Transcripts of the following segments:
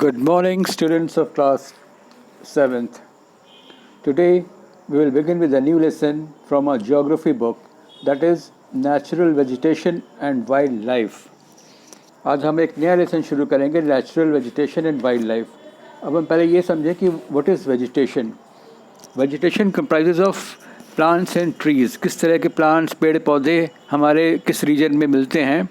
Good morning, students of class 7th. Today, we will begin with a new lesson from our geography book, that is Natural Vegetation and Wildlife. आज हम एक नया lesson शुरू करेंगे, natural vegetation and wild life. अब हम पहले ये समझें कि what is vegetation. Vegetation comprises of plants and trees. किस तरह के प्लांट्स, पेड़ पौधे हमारे किस रीजन में मिलते हैं,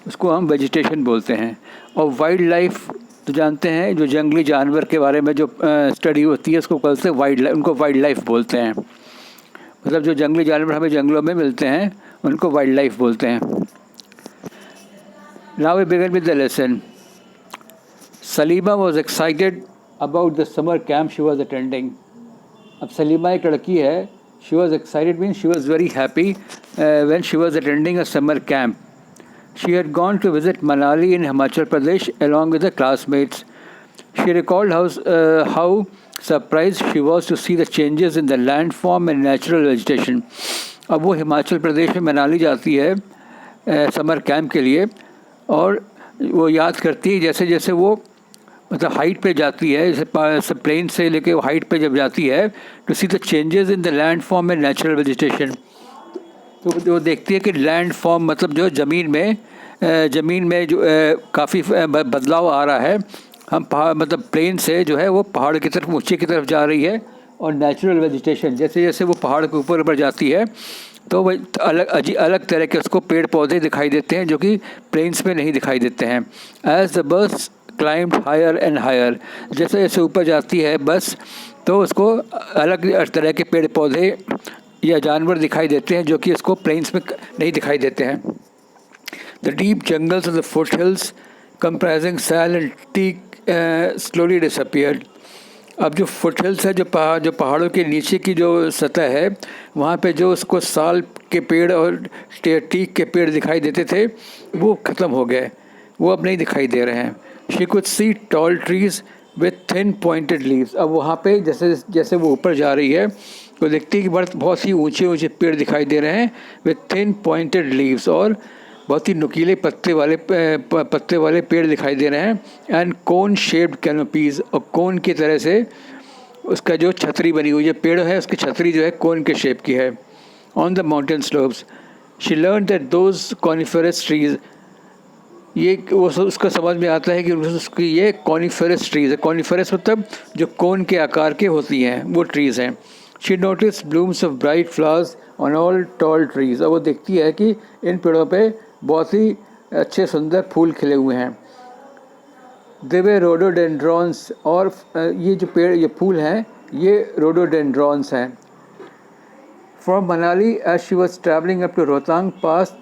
उसको हम वेजिटेशन बोलते हैं. और वाइल्ड लाइफ तो जानते हैं, जो जंगली जानवर के बारे में जो स्टडी होती है उसको बोलते हैं वाइल्ड लाइफ, उनको वाइल्ड लाइफ बोलते हैं. मतलब जो जंगली जानवर हमें जंगलों में मिलते हैं उनको वाइल्ड लाइफ बोलते हैं. Now we begin with the lesson. Salima was excited about the summer camp she was attending. अब सलीमा एक लड़की है. She was excited means she was very happy when she was attending a summer camp. She had gone to visit Manali in Himachal Pradesh along with her classmates. She recalled how surprised she was to see the changes in the landform and natural vegetation. अब वो हिमाचल प्रदेश में मनाली जाती है summer camp के लिए, और वो याद करती है जैसे जैसे वो मतलब हाइट पे जाती है, जैसे प्लेन से लेके वो हाइट पे जब जाती है, to see the changes in the landform and natural vegetation. तो वो देखती है कि लैंड फॉर्म मतलब जो ज़मीन में जो काफ़ी बदलाव आ रहा है. हम पहाड़ मतलब प्लेन से जो है वो पहाड़ की तरफ, ऊंचे की तरफ जा रही है. और नेचुरल वेजिटेशन जैसे जैसे वो पहाड़ के ऊपर जाती है तो वह अलग तरह के उसको पेड़ पौधे दिखाई देते हैं जो कि प्लेन्स में नहीं दिखाई देते हैं. As the bus climbed higher and higher, जैसे जैसे ऊपर जाती है बस तो उसको अलग तरह के पेड़ पौधे या जानवर दिखाई देते हैं जो कि इसको प्लेन्स में नहीं दिखाई देते हैं. The deep jungles of the foothills comprising sal and teak slowly disappeared. अब जो फुट हिल्स है, जो पहाड़ों के नीचे की जो सतह है, वहाँ पे जो उसको साल के पेड़ और टीक के पेड़ दिखाई देते थे वो ख़त्म हो गए, वो अब नहीं दिखाई दे रहे हैं. She could see tall trees with thin pointed leaves. अब वहाँ पे जैसे जैसे वो ऊपर जा रही है तो देखती है कि बहुत सी ऊंचे ऊंचे पेड़ दिखाई दे रहे हैं विथ थिन पॉइंटेड लीव्स, और बहुत ही नुकीले पत्ते वाले पेड़ दिखाई दे रहे हैं. एंड कोन शेप्ड कैनोपीज़, और कोन की तरह से उसका जो छतरी बनी हुई है, पेड़ है उसकी छतरी जो है कोन के शेप की है. On the mountain slopes she learn that those coniferous trees, ये वो उसका समझ में आता है कि उसकी ये कॉनिफरस ट्रीज़ है. कॉनिफरस मतलब जो कोन के आकार के होती हैं वो ट्रीज़ हैं. She noticed blooms of bright flowers on all tall trees. अब वो देखती है कि इन पेड़ों पे बहुत ही अच्छे सुंदर फूल खिले हुए हैं. They were rhododendrons, और ये जो पेड़, ये फूल हैं, ये rhododendrons हैं. From Manali, as she was traveling up to Rohtang Pass,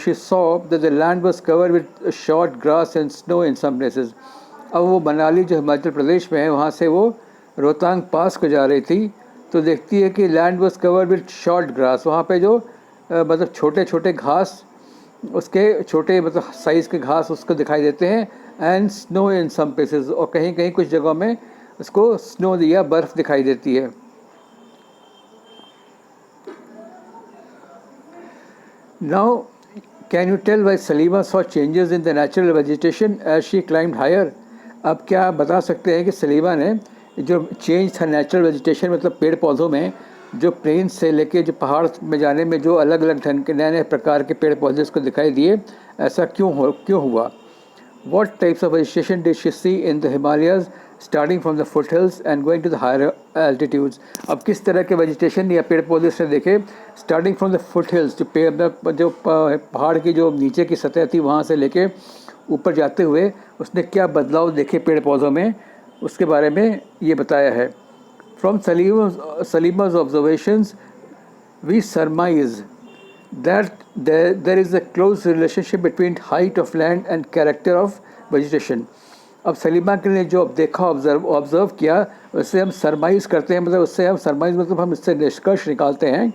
she saw that the land was covered with short grass and snow in some places. अब वो मनाली जो हिमाचल प्रदेश में है, वहाँ से वो रोहतांग पास को जा रही थी तो देखती है कि land was covered with short grass. वहाँ पे जो मतलब छोटे छोटे घास, उसके छोटे मतलब साइज़ के घास उसको दिखाई देते हैं. And snow in some places, और कहीं कहीं कुछ जगहों में उसको स्नो या बर्फ़ दिखाई देती है. Now can you tell why Salima saw changes in the natural vegetation as she climbed higher. अब क्या आप बता सकते हैं कि सलीमा ने जो चेंज था नेचुरल वेजिटेशन मतलब पेड़ पौधों में, जो प्लेन से लेके जो पहाड़ में जाने में जो अलग अलग ढंग के नए नए प्रकार के पेड़ पौधे उसको दिखाई दिए, ऐसा क्यों हुआ. What types of vegetation did she see in the Himalayas starting from the foothills and going to the higher altitudes. अब किस तरह के वेजिटेशन या पेड़ पौधे उसने देखे स्टार्टिंग फ्रॉम द फुटहिल्स, जो पहाड़ की जो नीचे की सतह थी वहाँ से लेके ऊपर जाते हुए उसने क्या बदलाव देखे पेड़ पौधों में, उसके बारे में ये बताया है. From Salima's observations we surmise that there is a close relationship between height of land and character of vegetation. अब सलीमा के लिए जो देखा, ऑब्ज़र्व किया, उससे हम सरमाइज़ करते हैं, मतलब उससे हम सरमाइज़ मतलब हम इससे निष्कर्ष निकालते हैं.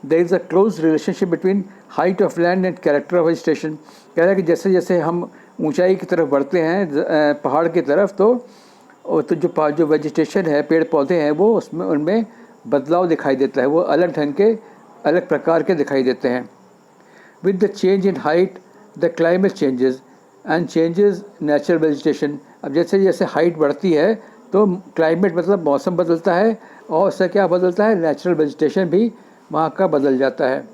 There is a close relationship between height of land and character of vegetation. कह रहा है कि जैसे जैसे हम ऊंचाई की तरफ बढ़ते हैं पहाड़ की तरफ, तो जो वेजिटेशन है, पेड़ पौधे हैं, वो उसमें उनमें बदलाव दिखाई देता है, वो अलग ढंग के अलग प्रकार के दिखाई देते हैं. With the change in height the climate changes. And changes natural vegetation. अब जैसे जैसे हाइट बढ़ती है तो क्लाइमेट मतलब मौसम बदलता है, और उससे क्या बदलता है, नेचुरल वेजिटेशन भी वहाँ का बदल जाता है।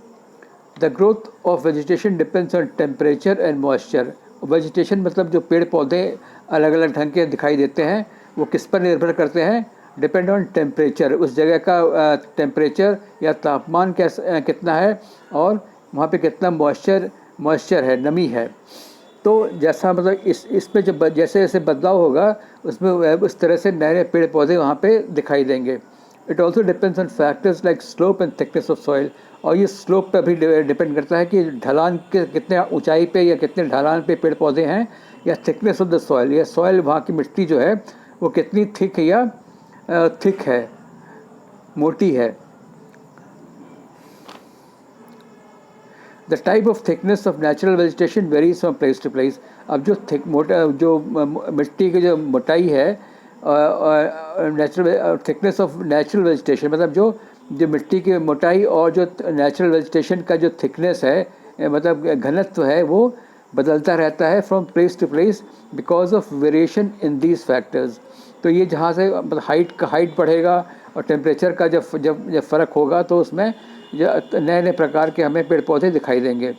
The growth of vegetation depends on temperature and moisture. Vegetation मतलब जो पेड़ पौधे अलग अलग ढंग के दिखाई देते हैं वो किस पर निर्भर करते हैं, डिपेंड ऑन टेम्परेचर, उस जगह का टेम्परेचर या तापमान कितना है, और वहाँ पे कितना मॉइस्चर है, नमी है। तो जैसा मतलब इसमें जब जैसे जैसे बदलाव होगा उसमें उस तरह से नए नए पेड़ पौधे वहाँ पे दिखाई देंगे। It also depends on factors like slope and thickness of soil. और ये स्लोप पर भी डिपेंड करता है कि ढलान के कितने ऊंचाई पे या कितने ढलान पे पेड़ पौधे हैं, या थिकनेस ऑफ द सॉइल, या सॉइल वहाँ की मिट्टी जो है वो कितनी थिक या थिक है, मोटी है। The type of thickness of natural vegetation varies from place to place. अब जो मिट्टी की जो मोटाई है, natural thickness of natural vegetation मतलब जो मिट्टी की मोटाई और जो नेचुरल वेजिटेशन का जो थिकनेस है, मतलब घनत्व है, वो बदलता रहता है from place to place because of variation in these factors. तो ये जहाँ से मतलब हाइट बढ़ेगा और टेम्परेचर का जब फ़र्क होगा तो उसमें नए नए प्रकार के हमें पेड़ पौधे दिखाई देंगे।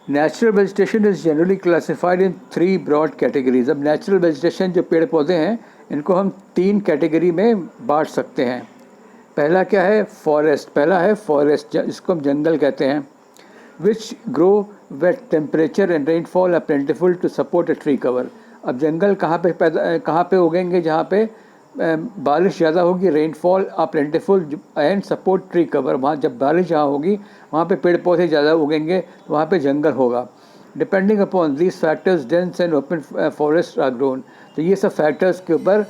Natural vegetation is generally classified in 3 broad categories. अब नेचुरल वेजिटेशन जो पेड़ पौधे हैं इनको हम 3 कैटेगरी में बांट सकते हैं। पहला क्या है, फॉरेस्ट। पहला है फॉरेस्ट, जिसको हम जंगल कहते हैं। Which grow wet temperature and rainfall are plentiful to support a tree cover. अब जंगल कहाँ पे उगेंगे, जहाँ पे बारिश ज़्यादा होगी, rainfall are plentiful and support tree cover. वहाँ जब बारिश जहाँ होगी वहाँ पे पेड़ पौधे ज़्यादा उगेंगे, तो वहाँ पे जंगल होगा। Depending upon these factors dense and open forest are grown. तो ये सब फैक्टर्स के ऊपर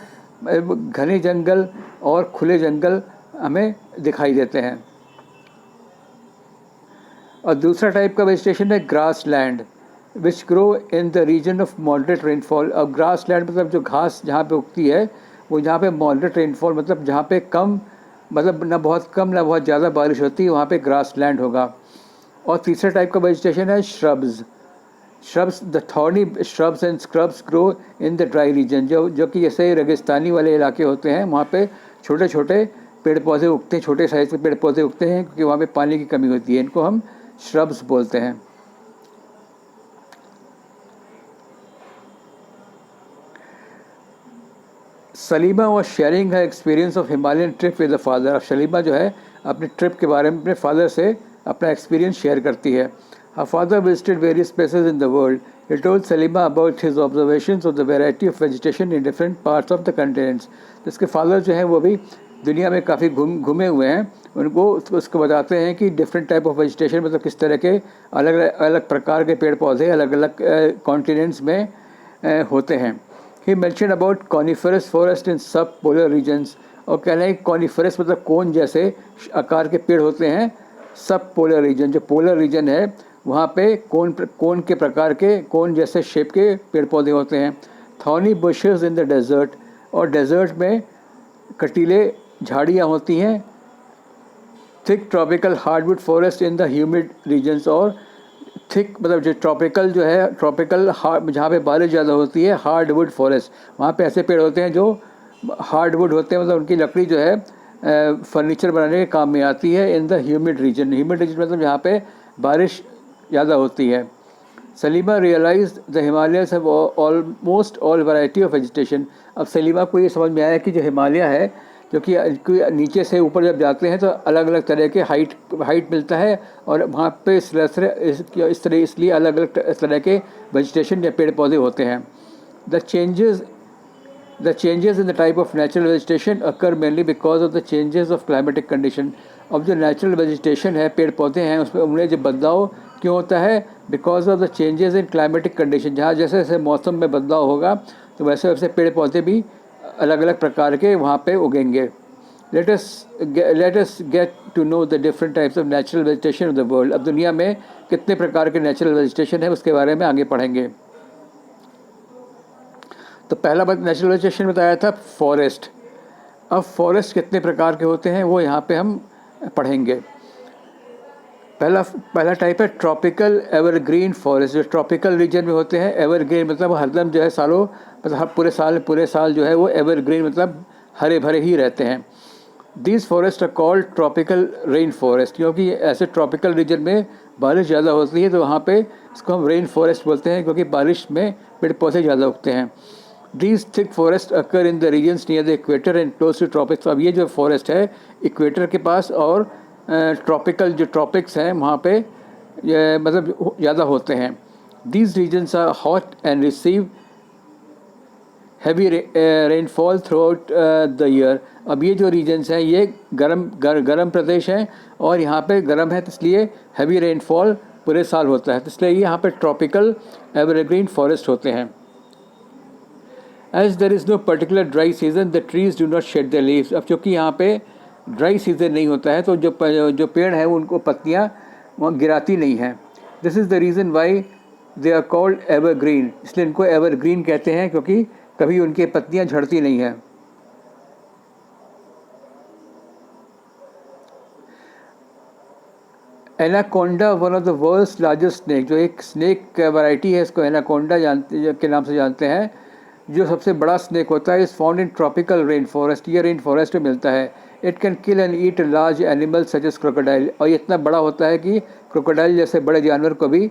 घने जंगल और खुले जंगल हमें दिखाई देते हैं। और दूसरा टाइप का वेजिटेशन है grassland, which grow in the region of moderate rainfall. अब ग्रास लैंड मतलब जो घास जहाँ पे उगती है वो जहाँ पे मॉडरेट रेनफॉल मतलब जहाँ पे कम, मतलब ना बहुत कम ना बहुत ज़्यादा बारिश होती है, वहाँ पे ग्रास लैंड होगा। और तीसरा टाइप का वेजिटेशन है shrubs the thorny shrubs and scrubs grow in the dry region. जो कि जैसे रेगिस्तानी वाले इलाके होते हैं वहाँ पे छोटे छोटे पेड़ पौधे उगते हैं, छोटे साइज़ के पेड़ पौधे उगते हैं, क्योंकि वहाँ पे पानी की कमी होती है। इनको हम श्रब्स बोलते हैं। सलीमा वॉज शेयरिंग है experience of Himalayan trip with the father. अब सलीमा जो है अपने ट्रिप के बारे में अपने फादर से अपना एक्सपीरियंस शेयर करती है। Her father visited various places in the world. He told Salima about his observations of the variety of vegetation in different parts of the continents. तो इसके फादर जो हैं वो भी दुनिया में काफ़ी घूमे हुए हैं। उनको उसको बताते हैं कि डिफरेंट टाइप ऑफ वेजिटेशन मतलब किस तरह के अलग अलग प्रकार के पेड़ पौधे अलग अलग कॉन्टिनेंट्स में होते हैं। He mention about coniferous forest in sub polar regions. और कह रहे हैं कॉनिफरस मतलब कोन जैसे आकार के पेड़ होते हैं सब पोलर रीजन। जो पोलर रीजन है वहाँ पे कोन के प्रकार के, कोन जैसे शेप के पेड़ पौधे होते हैं। Thorny bushes in the desert. और डेजर्ट में कटीले झाड़ियाँ होती हैं। Thick tropical hardwood forest in the humid regions. और थिक मतलब जो ट्रॉपिकल जो है, ट्रॉपिकल जहाँ पे बारिश ज़्यादा होती है, हार्डवुड फॉरेस्ट, वहाँ पे ऐसे पेड़ होते हैं जो हार्डवुड होते हैं, मतलब उनकी लकड़ी जो है फर्नीचर बनाने के काम में आती है। In the humid region, humid region मतलब जहाँ पे बारिश ज़्यादा होती है। Salima realise the Himalayas have almost all variety of vegetation. अब सलीमा को ये समझ में आया कि जो हिमालय है, जो कि नीचे से ऊपर जब जाते हैं तो अलग अलग तरह के हाइट मिलता है, और वहाँ पे इसलिए अलग अलग तरह के वेजिटेशन या पेड़ पौधे होते हैं। The changes in the type of natural vegetation occur mainly because of the changes of climatic condition. अब जो नेचुरल वेजिटेशन है, पेड़ पौधे हैं, उसमें उनमें जो बदलाव क्यों होता है, because of the changes in climatic condition. जहाँ जैसे जैसे मौसम में बदलाव होगा तो वैसे वैसे पेड़ पौधे भी अलग अलग प्रकार के वहाँ पे उगेंगे। Let us get to know the different types of natural vegetation of the world. अब दुनिया में कितने प्रकार के नेचुरल वेजिटेशन है उसके बारे में आगे पढ़ेंगे। तो पहला बात नेचुरल वेजिटेशन बताया था फॉरेस्ट। अब फॉरेस्ट कितने प्रकार के होते हैं वो यहाँ पे हम पढ़ेंगे। पहला टाइप है ट्रॉपिकल एवरग्रीन फॉरेस्ट। जो ट्रॉपिकल रीजन में होते हैं, एवरग्रीन मतलब हरदम जो है सालों, मतलब पूरे साल जो है वो एवरग्रीन मतलब हरे भरे ही रहते हैं। These forest are called tropical rain forest, क्योंकि ऐसे ट्रॉपिकल रीजन में बारिश ज़्यादा होती है तो वहाँ पे इसको हम रेन फॉरेस्ट बोलते हैं, क्योंकि बारिश में पेड़ पौधे ज़्यादा उगते हैं। These thick forest occur in the regions near the equator and close to tropics. अब ये जो फॉरेस्ट है इक्वेटर के पास और ट्रॉपिकल जो ट्रॉपिक्स हैं वहाँ पे मतलब ज़्यादा होते हैं। These regions are hot and receive heavy rainfall throughout the year. अब ये जो रीजन्स हैं ये गर्म प्रदेश हैं और यहाँ पे गर्म है, तो इसलिए हैवी रेनफॉल पूरे साल होता है, तो इसलिए यहाँ पे ट्रॉपिकल एवरग्रीन फॉरेस्ट होते हैं। As there is no particular dry season the trees do not shed the leaves. अब चूँकि यहाँ पे ड्राई सीजन नहीं होता है तो जो पेड़ हैं उनको पत्तियाँ वहाँ गिराती नहीं हैं। This is the reason why they are called evergreen, इसलिए इनको एवरग्रीन कहते हैं, क्योंकि कभी उनकी पत्तियाँ झड़ती नहीं हैं। Anaconda one of the world's largest snake, जो एक स्नेक वैरायटी है इसको एनाकोंडा के नाम से जानते हैं, जो सबसे बड़ा स्नेक होता है, is found in tropical rain forest. ये रेन फॉरेस्ट में मिलता है। It can kill and eat large animal such as crocodile, और ये इतना बड़ा होता है कि क्रोकोडाइल जैसे बड़े जानवर को भी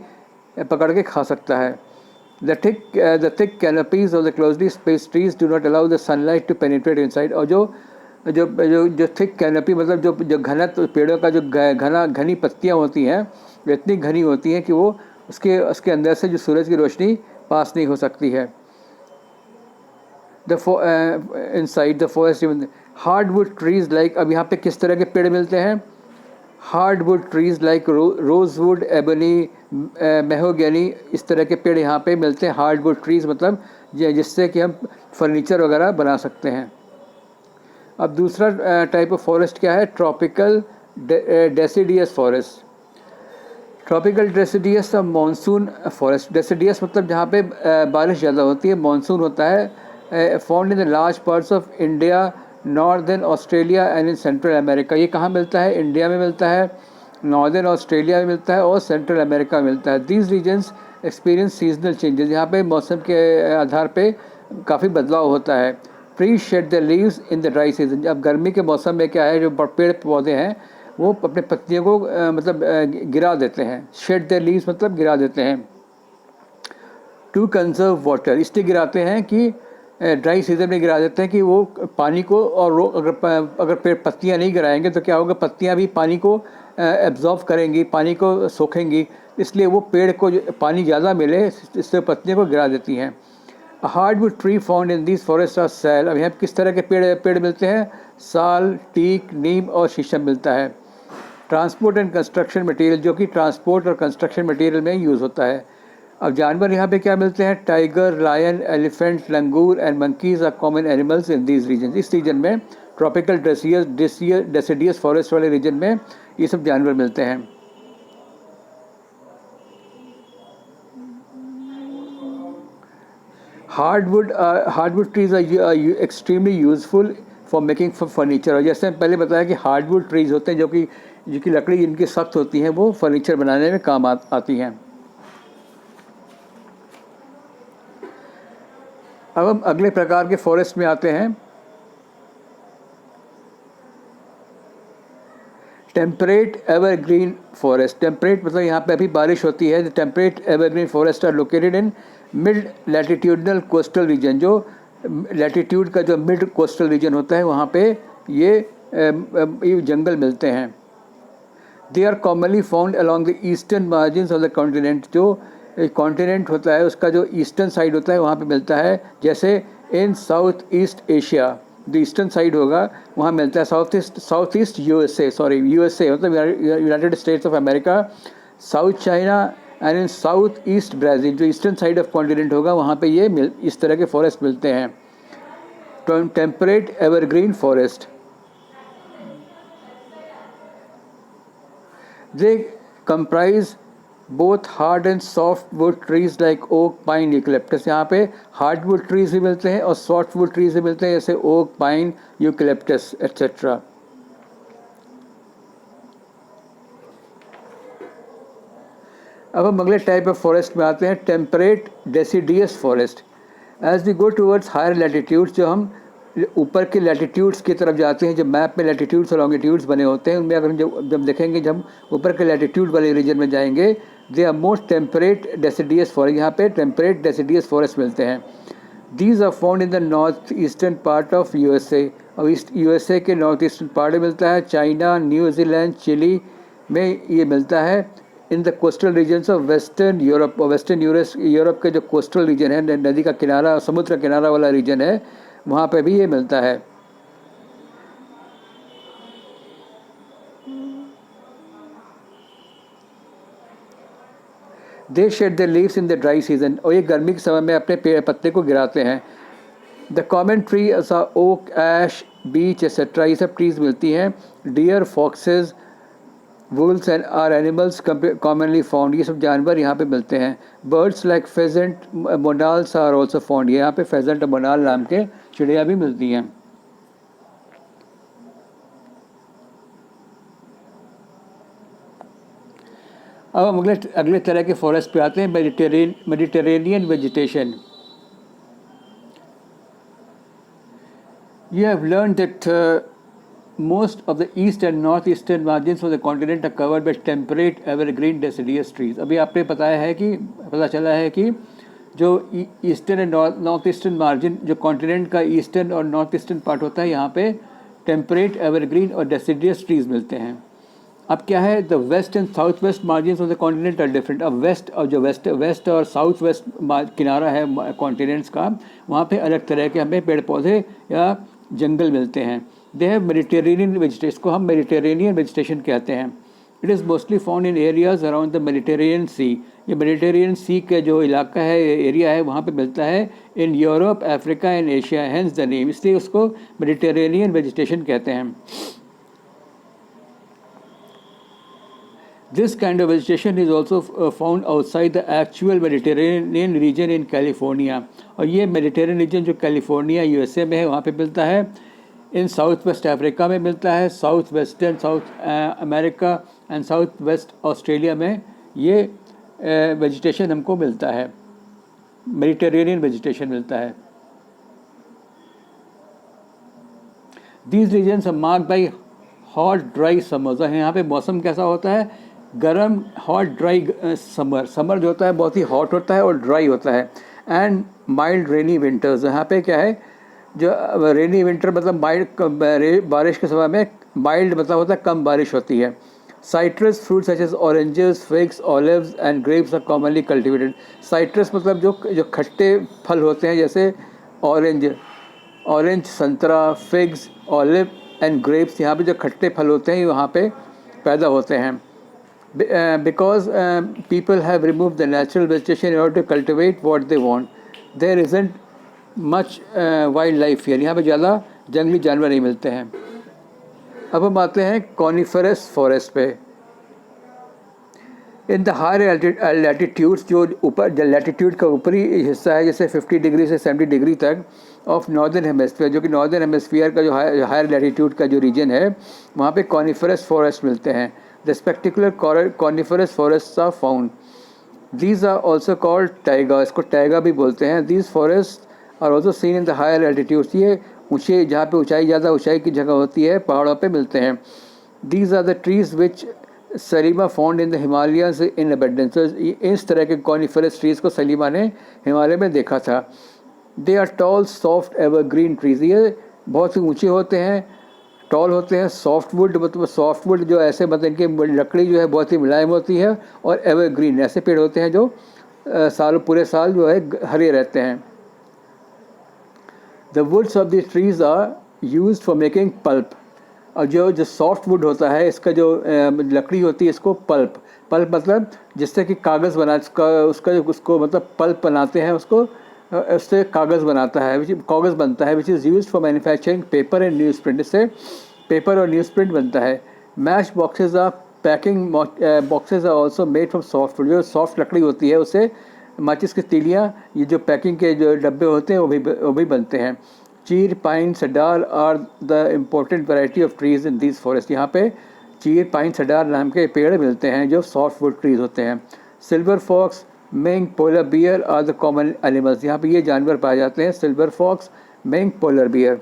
पकड़ के खा सकता है। The thick canopies of the closely spaced trees do not allow the sunlight to penetrate inside। और जो थिक कैनोपी मतलब जो घना पेड़ों का जो घनी पत्तियाँ होती हैं वो इतनी घनी होती हैं कि वो उसके अंदर से जो सूरज की रोशनी पास नहीं हो सकती है। Inside the forest hardwood trees like, अब यहाँ पे किस तरह के पेड़ मिलते हैं? Hardwood trees like rosewood, ebony, mahogany, इस तरह के पेड़ यहाँ पे मिलते हैं। हार्डवुड ट्रीज मतलब जिससे कि हम फर्नीचर वगैरह बना सकते हैं। अब दूसरा टाइप ऑफ फॉरेस्ट क्या है? Tropical deciduous forest. Tropical deciduous monsoon forest. Deciduous मतलब जहाँ पे बारिश ज़्यादा होती है, मानसून होता है। Found in the large parts of India, northern Australia and in central America. ये कहाँ मिलता है? इंडिया में मिलता है, नॉर्दर्न ऑस्ट्रेलिया में मिलता है और सेंट्रल अमेरिका में मिलता है। These regions experience seasonal changes, यहाँ पे मौसम के आधार पे काफ़ी बदलाव होता है। Trees shed the leaves in the dry season. अब गर्मी के मौसम में क्या है, जो पेड़ पौधे हैं वो अपने पत्तियों को मतलब गिरा देते हैं। शेड द लीव्स मतलब गिरा देते हैं। टू कंजर्व वाटर, इसलिए गिराते हैं कि ड्राई सीजन में गिरा देते हैं कि वो पानी को, और अगर पेड़ पत्तियाँ नहीं गिराएंगे तो क्या होगा, पत्तियाँ भी पानी को एब्जॉर्व करेंगी, पानी को सोखेंगी, इसलिए वो पेड़ को पानी ज़्यादा मिले इससे पत्तियों को गिरा देती हैं। Hardwood tree found in this forest are sal. अब यहाँ किस तरह के पेड़ मिलते हैं? साल, टीक, नीम और शीशम मिलता है। ट्रांसपोर्ट एंड कंस्ट्रक्शन मटेरियल, जो कि ट्रांसपोर्ट और कंस्ट्रक्शन मटेरियल में यूज़ होता है। अब जानवर यहाँ पे क्या मिलते हैं? Tiger, lion, elephant, langur and monkeys are common animals in these region. इस रीजन में ट्रॉपिकल डेसिडियस फॉरेस्ट वाले रीजन में ये सब जानवर मिलते हैं। Hardwood trees are extremely useful for making furniture. और जैसे हम पहले बताया कि हार्डवुड ट्रीज होते हैं जो कि लकड़ी जिनकी सख्त होती है वो फर्नीचर बनाने में काम आती हैं। अब हम अगले प्रकार के फॉरेस्ट में आते हैं। Temperate evergreen forest. टेम्परेट मतलब यहाँ पे अभी बारिश होती है। Temperate evergreen forest are located in mid latitudinal coastal region. जो लैटिट्यूड का जो मिड कोस्टल रीजन होता है वहाँ पे ये जंगल मिलते हैं। They are commonly found along the eastern margin of the continent. जो कॉन्टिनेंट होता है उसका जो ईस्टर्न साइड होता है वहाँ पे मिलता है। जैसे इन साउथ ईस्ट एशिया, जो ईस्टर्न साइड होगा वहाँ मिलता है। साउथ ईस्ट यूएसए मतलब United states of America, south China and in south east Brazil, जो ईस्टर्न साइड ऑफ कॉन्टिनेंट होगा वहाँ पे ये इस तरह के फॉरेस्ट मिलते हैं। Temperate evergreen forest, they comprise both hard and soft wood trees like oak pine eucalyptus. यहाँ पे हार्ड वुड ट्रीज भी मिलते हैं और सॉफ्ट वुड ट्रीज भी मिलते हैं, जैसे ओक पाइन यूकलिप्टस एट्सेट्रा। अब हम अगले टाइप ऑफ फॉरेस्ट में आते हैं, temperate deciduous forest. As we go towards higher latitudes, जो हम ऊपर के लैटिट्यूड्स की तरफ जाते हैं, जब मैप में लैटिट्यूड्स और लॉन्गिट्यूड्स बने होते हैं, उनमें अगर जब देखेंगे, जब ऊपर के लैटिट्यूड वाले रीजन में जाएंगे, they are most temperate deciduous forest. यहाँ पे टेम्परेट डेसिडियस फॉरेस्ट मिलते हैं। These are found in the north eastern part of USA. और यूएसए के नॉर्थ ईस्टर्न पार्ट में मिलता है, चाइना, न्यूजीलैंड, चिली में ये मिलता है। In the coastal regions of western Europe, और वेस्टर्न यूरोप के जो कोस्टल रीजन है, नदी का किनारा, समुद्र का किनारा वाला रीजन है, वहाँ पे भी ये मिलता है। They shed the leaves in the dry season, और ये गर्मी के समय में अपने पेड़ पत्ते को गिराते हैं। The common tree oak, ash, beech etcetera, ये सब ट्रीज मिलती हैं। Deer, foxes, wolves and are animals commonly found, ये सब जानवर यहाँ पे मिलते हैं। Birds like pheasant, monals are also found, यहाँ पे फेजेंट और मोनाल नाम के चिड़िया भी मिलती हैं। अब हम अगले तरह के फॉरेस्ट पे आते हैं, Mediterranean vegetation. You have learned that most of the east and northeastern margins of the continent are covered by temperate evergreen deciduous trees. अभी आपने पता चला है कि जो eastern and north eastern margin, जो कॉन्टिनेंट का ईस्टर्न और नॉर्थ ईस्टर्न पार्ट होता है, यहाँ पे टेम्परेट एवरग्रीन और डेसिडियस ट्रीज मिलते हैं। अब क्या है, the west and south west margin of the continent are different. अब वेस्ट और जो वेस्ट और साउथ वेस्ट किनारा है कॉन्टिनेंट्स का, वहाँ पे अलग तरह के हमें पेड़ पौधे या जंगल मिलते हैं। दे हैव मेडिटेरेनियन वेजिटेशन, को हम मेडिटेरेनियन वेजिटेशन कहते हैं। It is mostly found in areas around the Mediterranean sea, ये मेडिटेरेनियन सी का जो इलाका है, एरिया है, वहाँ पे मिलता है। In Europe, Africa and Asia, hence the name, इसलिए उसको मेडिटेरेनियन वेजिटेशन कहते हैं। This kind of vegetation is also found outside the actual Mediterranean region in California, और ये मेडिटेरियन रीजन जो कैलिफोर्निया यूएसए में है, वहाँ पे मिलता है। इन साउथ वेस्ट अफ्रीका में मिलता है, south western south America and south waste Australia में ये वेजिटेशन हमको मिलता है, मेडिटेरेनियन वेजिटेशन मिलता है। These regions are marked by hot dry summers, और यहाँ पे मौसम कैसा होता है, गर्म, हॉट ड्राई समर जो होता है बहुत ही हॉट होता है और ड्राई होता है। एंड माइल्ड रेनी विंटर्स, यहाँ पे क्या है, जो रेनी विंटर मतलब माइल्ड, बारिश के समय में माइल्ड मतलब होता है कम बारिश होती है। Citrus fruit such as oranges, figs, olives and grapes are commonly cultivated. Citrus मतलब जो खट्टे फल होते हैं, जैसे ऑरेंज, संतरा, फिग्स, ऑलिव एंड ग्रेप्स, यहाँ पे जो खट्टे फल होते हैं वहाँ पे पैदा होते हैं। Because people have removed the natural vegetation in order to cultivate what they want, there isn't much wildlife here, यहाँ पे ज़्यादा जंगली जानवर नहीं मिलते हैं। अब हम आते हैं कॉनिफरस फॉरेस्ट पे। इन द हायर लैटिट्यूड्स, जो ऊपर लैटिट्यूड का ऊपरी हिस्सा है, जैसे 50 डिग्री से 70 डिग्री तक ऑफ नॉर्दर्न हेमिस्फीयर, जो कि नॉर्दर्न हेमिस्फीयर का जो हायर लैटिट्यूड का जो रीजन है, वहाँ पे कॉनिफरस फॉरेस्ट मिलते हैं। The spectacular coniferous forest are found, these are also called taiga, इसको टाइगा भी बोलते हैं। These forest are also seen in the higher altitudes, ये ऊँचे, जहाँ पे ऊंचाई, ज़्यादा ऊंचाई की जगह होती है, पहाड़ों पे मिलते हैं। These are the trees which Salima found in the Himalayans in abundance, इस तरह के कॉनिफरस ट्रीज़ को सलीमा ने हिमालय में देखा था। They are tall soft evergreen trees, ये बहुत ही ऊँचे होते हैं, टॉल होते हैं। सॉफ्ट वुड मतलब सॉफ्ट वुड जो ऐसे मतलब इनकी लकड़ी जो है बहुत ही मुलायम होती है, और एवरग्रीन ऐसे पेड़ होते हैं जो पूरे साल जो है हरे रहते हैं। The woods of this trees are used for making pulp, और जो सॉफ्ट वुड होता है, इसका जो लकड़ी होती है, इसको पल्प मतलब जिससे कि कागज़ बना, उसको मतलब पल्प बनाते हैं, उसको उससे कागज़ बनता है, which is used for manufacturing paper and newsprint, इससे पेपर और न्यूज़ प्रिंट बनता है। Match boxes or packing boxes are also made from softwood, जो सॉफ्ट लकड़ी होती है उससे माचिस की तीलियाँ, ये जो पैकिंग के जो डब्बे होते हैं वो भी बनते हैं। Chir, pine, cedar are the important variety of trees in this forest. यहाँ पे चीर, पाइन, सडार नाम के पेड़ मिलते हैं जो सॉफ्ट वुड ट्रीज होते हैं। Silver fox, mink, polar bear are the common animals. यहाँ पे ये जानवर पाए जाते हैं, silver fox, mink, polar bear.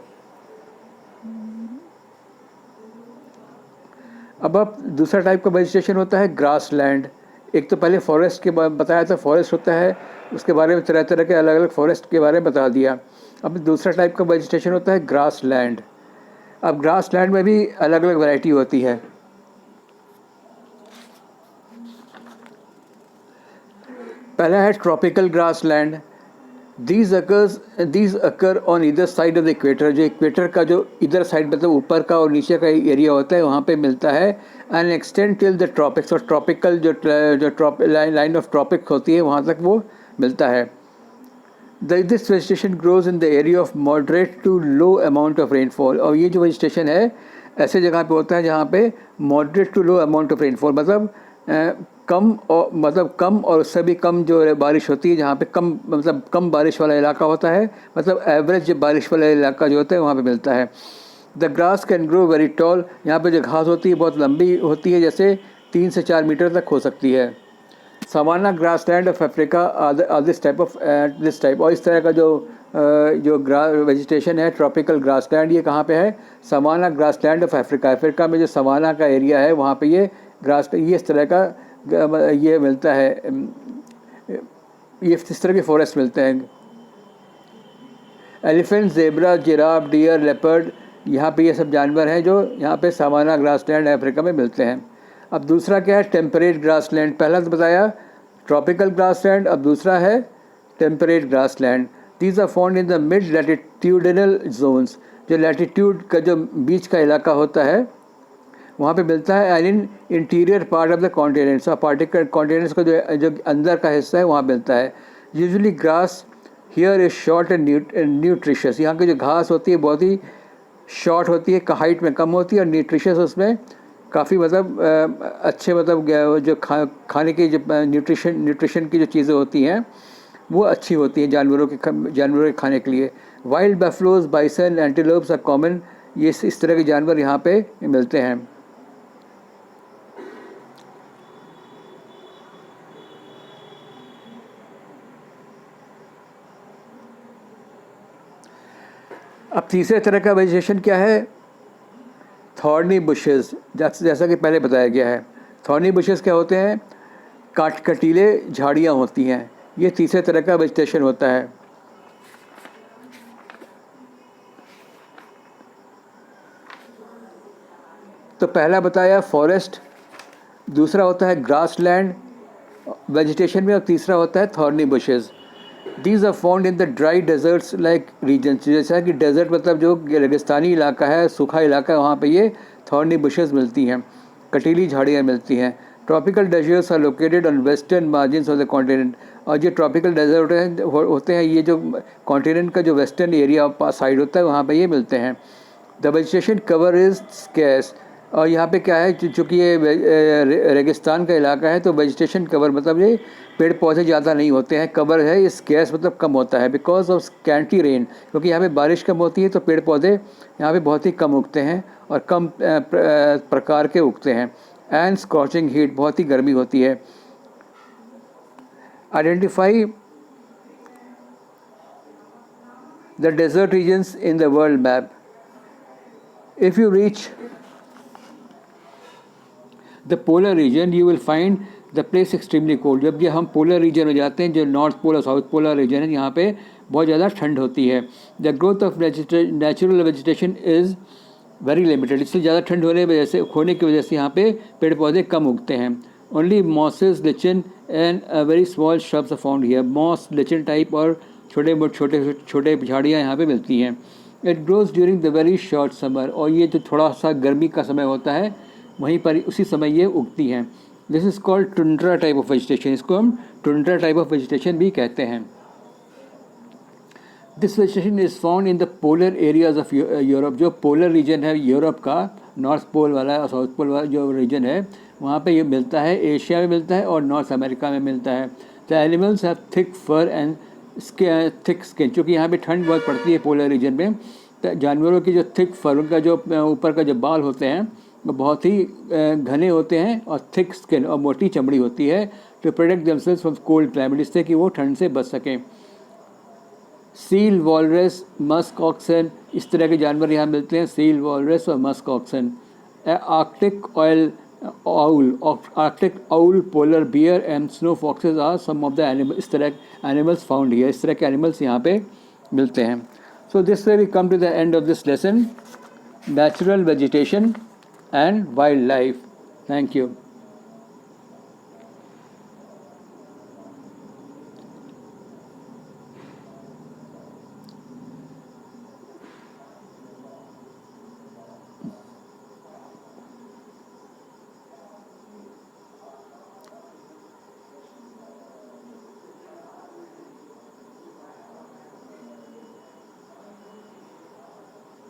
अब दूसरा टाइप का वेजिटेशन होता है ग्रास लैंड। एक तो पहले फॉरेस्ट के बताया था, फॉरेस्ट होता है, उसके बारे में तरह तरह के अलग अलग फॉरेस्ट के बारे में बता दिया। अब दूसरा टाइप का वेजिटेशन होता है ग्रास लैंड। अब ग्रास लैंड में भी अलग अलग वैरायटी होती है। पहला है tropical grass land. These occur on इधर साइड ऑफ द इक्वेटर। जो इक्वेटर का जो इधर साइड मतलब ऊपर का और नीचे का एरिया होता है वहाँ पे मिलता है। And extend till the tropics, और ट्रॉपिकल जो लाइन ऑफ ट्रॉपिक होती है वहाँ तक वो मिलता है। This vegetation grows in the area of moderate to low amount of rainfall. और ये जो वेजिटेशन है ऐसे जगह पे होता है जहाँ पे moderate to low amount of rainfall, मतलब कम और उससे भी कम जो बारिश होती है, जहाँ पे कम बारिश वाला इलाका होता है, मतलब एवरेज बारिश वाला इलाका जो होता है वहाँ पे मिलता है। The grass can grow very tall. यहाँ पे जो घास होती है बहुत लंबी होती है, जैसे 3 से 4 मीटर तक हो सकती है। Savanna grass land of Africa this type. और इस तरह का जो वेजिटेशन है ट्रॉपिकल ग्रास लैंड, ये कहाँ पे है? Savanna grass land of Africa. Africa में जो सवाना का एरिया है वहाँ पे ये इस तरह का ये मिलता है, ये इस तरह के फॉरेस्ट मिलते हैं। Elephant, zebra, giraffe, deer, leopard, यहाँ पे ये सब जानवर हैं जो यहाँ पे सवाना ग्रास लैंड अफ्रीका में मिलते हैं। अब दूसरा क्या है? Temperate grass land. पहला तो बताया ट्रॉपिकल ग्रास लैंड, अब दूसरा है temperate grass land. These are found in the mid latitudinal zones. जो लैटिट्यूड का जो बीच का इलाका होता है वहाँ पे मिलता है। And in interior part of the continents, continents का जो अंदर का हिस्सा है वहाँ मिलता है। Usually grass here is short and nutritious. यहाँ की जो घास होती है बहुत ही शॉर्ट होती है, हाइट में कम होती है, और न्यूट्रिशियस उसमें काफ़ी अच्छे जो खाने की जो न्यूट्रिशन की जो चीज़ें होती हैं वो अच्छी होती हैं जानवरों के खाने के लिए। Wild buffaloes, bison, antelopes are common. ये इस तरह के जानवर यहाँ पे मिलते हैं। अब तीसरे तरह का वेजिटेशन क्या है? Thorny bushes. जैसा कि पहले बताया गया है, थॉर्नी बुशेस क्या होते हैं? कटीले झाड़ियाँ होती हैं। ये तीसरे तरह का वेजिटेशन होता है। तो पहला बताया फॉरेस्ट, दूसरा होता है ग्रास लैंड वेजिटेशन में, और तीसरा होता है thorny bushes. These are found in the dry deserts like region. जैसा कि डेजर्ट मतलब जो रेगिस्तानी इलाका है, सूखा इलाका है, वहाँ पे ये थॉर्नी बुशेस मिलती हैं, कटीली झाड़ियाँ मिलती हैं। Tropical deserts are located on western margins of the continent. और जो ट्रॉपिकल डेजर्ट होते हैं ये जो कॉन्टिनेंट का जो वेस्टर्न एरिया साइड होता है वहाँ पे ये मिलते हैं। The vegetation cover is scarce. और यहाँ पे क्या है, चूँकि ये रेगिस्तान का इलाका है तो वेजिटेशन कवर मतलब ये पेड़ पौधे ज़्यादा नहीं होते हैं। कवर है ये स्कैर्स मतलब कम होता है, बिकॉज ऑफ स्कैंटी रेन। क्योंकि यहाँ पे बारिश कम होती है तो पेड़ पौधे यहाँ पे बहुत ही कम उगते हैं और कम प्रकार के उगते हैं। एंड स्कॉचिंग हीट, बहुत ही गर्मी होती है। Identify the desert regions in the world map. If you reach the polar region you will find the place extremely cold. जब ये हम पोलर रीजन हो जाते हैं, जो नॉर्थ पोल और साउथ पोलर रीजन है, यहाँ पे बहुत ज़्यादा ठंड होती है। The growth of natural vegetation is very limited. इससे ज़्यादा ठंड होने की वजह से यहाँ पे पेड़ पौधे कम उगते हैं। Only mosses, lichen and very small shrubs are found here. Moss, lichen type और छोटे झाड़ियाँ यहाँ पे मिलती हैं। It grows during the very short summer. और ये जो थोड़ा सा गर्मी का समय होता है वहीं पर उसी समय ये उगती हैं। This is called tundra type of vegetation. इसको हम टुंड्रा टाइप ऑफ वेजिटेशन भी कहते हैं। This vegetation is found in the polar areas of Europe. जो पोलर रीजन है यूरोप का नॉर्थ पोल वाला और साउथ पोल वाला जो रीजन है वहाँ पे ये मिलता है, एशिया में मिलता है और नॉर्थ अमेरिका में मिलता है। The animals have thick fur and thick skin, क्योंकि यहाँ पे ठंड बहुत पड़ती है पोलर रीजन में, तो जानवरों की जो थिक फर, उनका जो ऊपर का जो बाल होते हैं वो बहुत ही घने होते हैं और थिक स्किन और मोटी चमड़ी होती है, to protect themselves from cold climate, इससे कि वो ठंड से बच सकें। सील, वॉलरस, मस्क ऑक्सन, इस तरह के जानवर यहाँ मिलते हैं, सील, वॉलरस और musk oxen. Arctic owl, polar bear and snow foxes are some of the animal, इस तरह एनिमल्स फाउंड हियर, इस तरह के एनिमल्स यहाँ पे मिलते हैं। So this way we come to the end of this lesson, natural vegetation and wild life. Thank you.